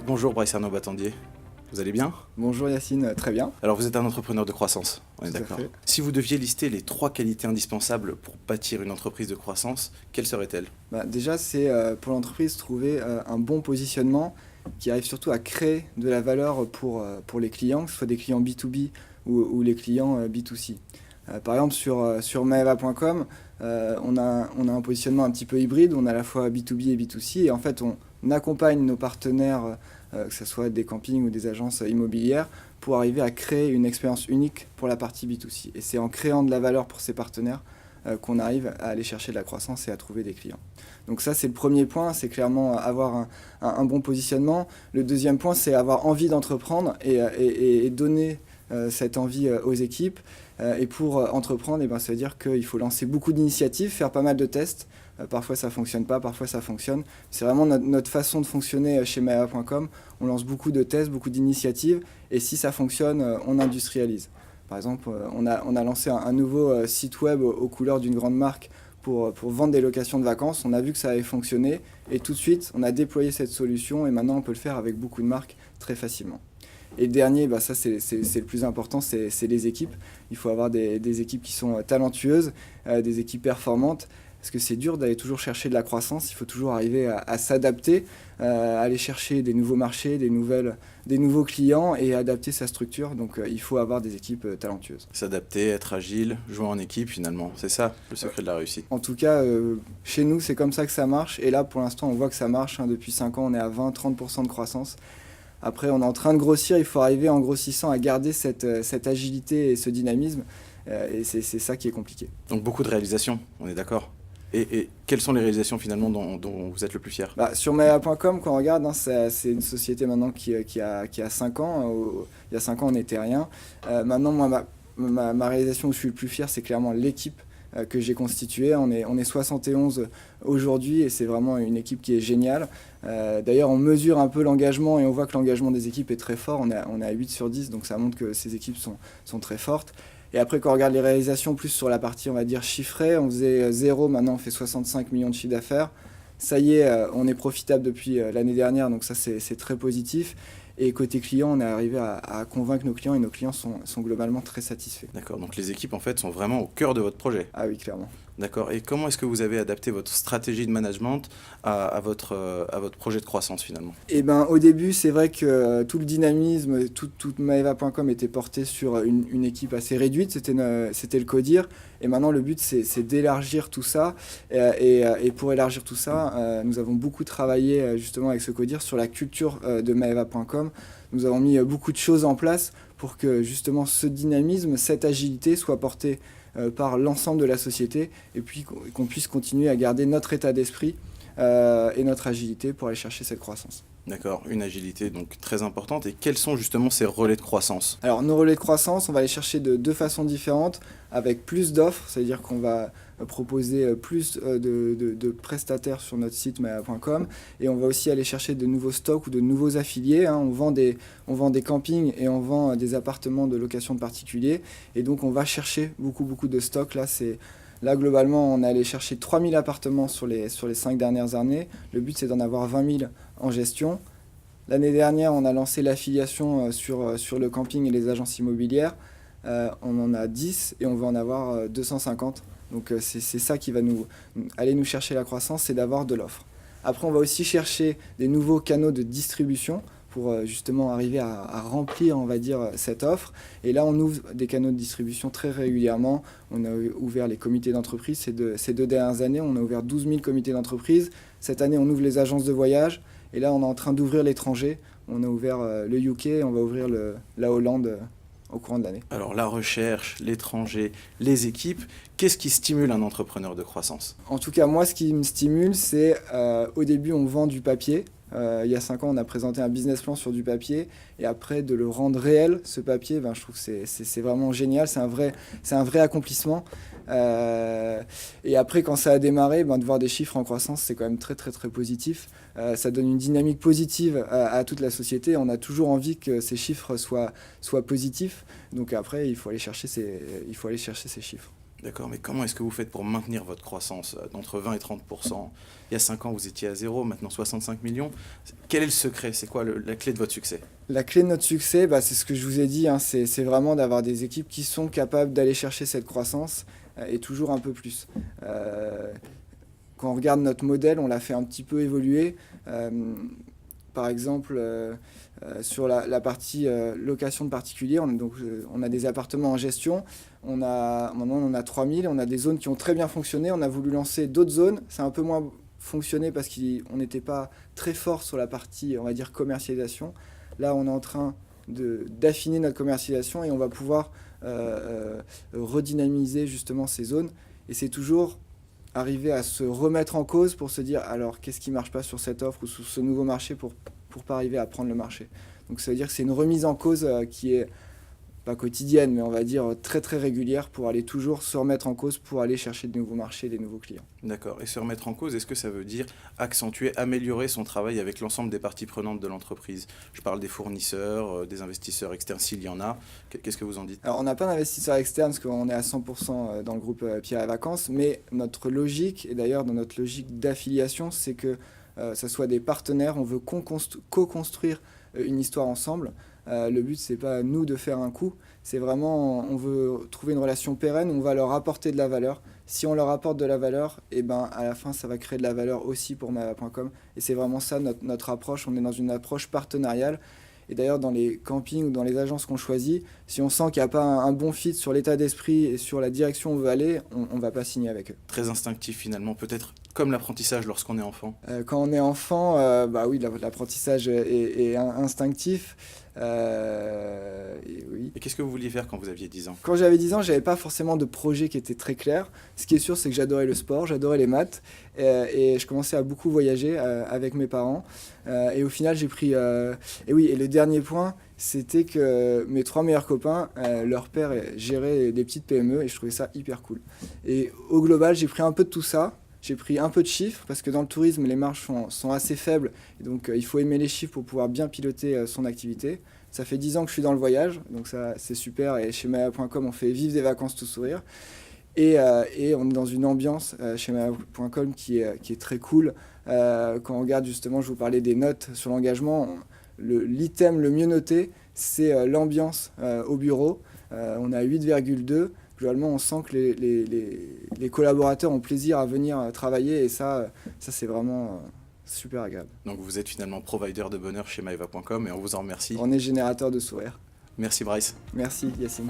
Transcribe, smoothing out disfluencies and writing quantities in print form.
Bonjour Bryce Arnaud Battendier, vous allez bien? Bonjour Yacine, très bien. Alors vous êtes un entrepreneur de croissance, on est Tout à d'accord. fait. Si vous deviez lister les 3 qualités indispensables pour bâtir une entreprise de croissance, quelles seraient-elles? Déjà, c'est pour l'entreprise trouver un bon positionnement qui arrive surtout à créer de la valeur pour les clients, que ce soit des clients B2B ou les clients B2C. Par exemple, sur maeva.com, on a un positionnement un petit peu hybride, on a à la fois B2B et B2C, et en fait, on accompagne nos partenaires, que ce soit des campings ou des agences immobilières, pour arriver à créer une expérience unique pour la partie B2C. Et c'est en créant de la valeur pour ces partenaires qu'on arrive à aller chercher de la croissance et à trouver des clients. Donc ça, c'est le premier point, c'est clairement avoir un bon positionnement. Le deuxième point, c'est avoir envie d'entreprendre et donner cette envie aux équipes. Et pour entreprendre, ça veut dire qu'il faut lancer beaucoup d'initiatives, faire pas mal de tests. Parfois ça fonctionne pas, parfois ça fonctionne. C'est vraiment notre façon de fonctionner chez maeva.com. On lance beaucoup de tests, beaucoup d'initiatives, et si ça fonctionne, on industrialise. Par exemple, on a lancé un nouveau site web aux couleurs d'une grande marque pour vendre des locations de vacances. On a vu que ça avait fonctionné, et tout de suite, on a déployé cette solution, et maintenant on peut le faire avec beaucoup de marques très facilement. Et dernier, ça c'est le plus important, c'est les équipes. Il faut avoir des équipes qui sont talentueuses, des équipes performantes, parce que c'est dur d'aller toujours chercher de la croissance. Il faut toujours arriver à s'adapter, aller chercher des nouveaux marchés, des nouveaux clients et adapter sa structure. Donc il faut avoir des équipes talentueuses. S'adapter, être agile, jouer en équipe finalement, c'est ça le secret de la réussite. En tout cas, chez nous, c'est comme ça que ça marche. Et là, pour l'instant, on voit que ça marche. Depuis 5 ans, on est à 20-30% de croissance. Après, on est en train de grossir, il faut arriver en grossissant à garder cette agilité et ce dynamisme. Et c'est ça qui est compliqué. Donc beaucoup de réalisations, on est d'accord. Et quelles sont les réalisations finalement dont vous êtes le plus fier? Sur maeva.com, quand on regarde, c'est une société maintenant qui a 5 ans. Il y a 5 ans, on n'était rien. Maintenant, moi, ma réalisation où je suis le plus fier, c'est clairement l'équipe que j'ai constituée. On est 71 aujourd'hui et c'est vraiment une équipe qui est géniale. D'ailleurs, on mesure un peu l'engagement et on voit que l'engagement des équipes est très fort. On est à 8 sur 10, donc ça montre que ces équipes sont très fortes. Et après, quand on regarde les réalisations plus sur la partie, on va dire, chiffrée, on faisait 0, maintenant on fait 65 millions de chiffre d'affaires. Ça y est, on est profitable depuis l'année dernière, donc ça c'est très positif. Et côté client, on est arrivé à convaincre nos clients et nos clients sont globalement très satisfaits. D'accord, donc les équipes en fait sont vraiment au cœur de votre projet. Ah oui, clairement. D'accord, et comment est-ce que vous avez adapté votre stratégie de management à votre projet de croissance finalement? Au début, c'est vrai que tout le dynamisme, tout maeva.com était porté sur une équipe assez réduite, c'était le CODIR. Et maintenant, le but, c'est d'élargir tout ça. Et pour élargir tout ça, nous avons beaucoup travaillé justement avec ce CODIR sur la culture de maeva.com. Nous avons mis beaucoup de choses en place pour que justement ce dynamisme, cette agilité soit portée par l'ensemble de la société et puis qu'on puisse continuer à garder notre état d'esprit et notre agilité pour aller chercher cette croissance. D'accord, une agilité donc très importante. Et quels sont justement ces relais de croissance? Alors nos relais de croissance, on va les chercher de deux façons différentes, avec plus d'offres, c'est-à-dire qu'on va proposer plus de prestataires sur notre site maeva.com et on va aussi aller chercher de nouveaux stocks ou de nouveaux affiliés. On vend des campings et on vend des appartements de location de particuliers et donc on va chercher beaucoup de stocks. Là, globalement, on est allé chercher 3000 appartements sur les 5 dernières années. Le but, c'est d'en avoir 20 000 en gestion. L'année dernière, on a lancé l'affiliation sur le camping et les agences immobilières. On en a 10 et on va en avoir 250. Donc, c'est ça qui va aller nous chercher la croissance, c'est d'avoir de l'offre. Après, on va aussi chercher des nouveaux canaux de distribution pour justement arriver à remplir, on va dire, cette offre. Et là, on ouvre des canaux de distribution très régulièrement. On a ouvert les comités d'entreprise ces 2 dernières années. On a ouvert 12 000 comités d'entreprise. Cette année, on ouvre les agences de voyage. Et là, on est en train d'ouvrir l'étranger. On a ouvert le UK et on va ouvrir la Hollande au courant de l'année. Alors la recherche, l'étranger, les équipes, qu'est-ce qui stimule un entrepreneur de croissance? En tout cas, moi, ce qui me stimule, c'est au début, on vend du papier. Il y a 5 ans, on a présenté un business plan sur du papier et après de le rendre réel, ce papier, je trouve que c'est vraiment génial, c'est un vrai accomplissement. Et après, quand ça a démarré, de voir des chiffres en croissance, c'est quand même très positif. Ça donne une dynamique positive à toute la société. On a toujours envie que ces chiffres soient positifs. Donc après, il faut aller chercher ces chiffres. D'accord, mais comment est-ce que vous faites pour maintenir votre croissance d'entre 20 et 30%? Il y a 5 ans, vous étiez à zéro, maintenant 65 millions. Quel est le secret? C'est quoi la clé de votre succès? La clé de notre succès, bah, c'est ce que je vous ai dit, hein, c'est vraiment d'avoir des équipes qui sont capables d'aller chercher cette croissance et toujours un peu plus. Quand on regarde notre modèle, on l'a fait un petit peu évoluer. Par exemple, sur la partie location de particuliers, on a des appartements en gestion. Maintenant, on a 3000, on a des zones qui ont très bien fonctionné. On a voulu lancer d'autres zones. Ça a un peu moins fonctionné parce qu'on n'était pas très fort sur la partie, on va dire, commercialisation. Là, on est en train d'affiner notre commercialisation et on va pouvoir redynamiser justement ces zones. Et c'est toujours arriver à se remettre en cause pour se dire alors qu'est-ce qui ne marche pas sur cette offre ou sur ce nouveau marché pour pas arriver à prendre le marché. Donc ça veut dire que c'est une remise en cause qui est pas quotidienne, mais on va dire très très régulière pour aller toujours se remettre en cause pour aller chercher de nouveaux marchés, des nouveaux clients. D'accord. Et se remettre en cause, est-ce que ça veut dire accentuer, améliorer son travail avec l'ensemble des parties prenantes de l'entreprise? Je parle des fournisseurs, des investisseurs externes, s'il y en a. Qu'est-ce que vous en dites? Alors on n'a pas d'investisseurs externes parce qu'on est à 100% dans le groupe Pierre et Vacances, mais notre logique, et d'ailleurs dans notre logique d'affiliation, c'est que ça soit des partenaires, on veut co-construire une histoire ensemble. Le but, c'est pas nous de faire un coup, c'est vraiment, on veut trouver une relation pérenne, on va leur apporter de la valeur. Si on leur apporte de la valeur, et ben à la fin, ça va créer de la valeur aussi pour Maeva.com. Et c'est vraiment ça notre approche, on est dans une approche partenariale. Et d'ailleurs, dans les campings ou dans les agences qu'on choisit, si on sent qu'il n'y a pas un bon fit sur l'état d'esprit et sur la direction où on veut aller, on ne va pas signer avec eux. Très instinctif finalement, peut-être comme l'apprentissage lorsqu'on est enfant. Quand on est enfant, bah oui, l'apprentissage est instinctif. Oui. Et qu'est-ce que vous vouliez faire quand vous aviez 10 ans? Quand j'avais 10 ans, j'avais pas forcément de projet qui était très clair. Ce qui est sûr, c'est que j'adorais le sport, j'adorais les maths, et je commençais à beaucoup voyager avec mes parents. Et au final, j'ai pris... Et oui, et le dernier point, c'était que mes 3 meilleurs copains, leur père gérait des petites PME, et je trouvais ça hyper cool. Et au global, j'ai pris un peu de tout ça. J'ai pris un peu de chiffres, parce que dans le tourisme, les marges sont assez faibles. Et donc, il faut aimer les chiffres pour pouvoir bien piloter son activité. Ça fait 10 ans que je suis dans le voyage, donc ça, c'est super. Et chez Maeva.com, on fait vivre des vacances tout sourire. Et on est dans une ambiance chez Maeva.com qui est très cool. Quand on regarde justement, je vous parlais des notes sur l'engagement, l'item le mieux noté, c'est l'ambiance au bureau. On a 8,2. Globalement, on sent que les collaborateurs ont plaisir à venir travailler et ça c'est vraiment super agréable. Donc vous êtes finalement provider de bonheur chez Maeva.com et on vous en remercie. On est générateur de sourire. Merci Bryce. Merci Yacine.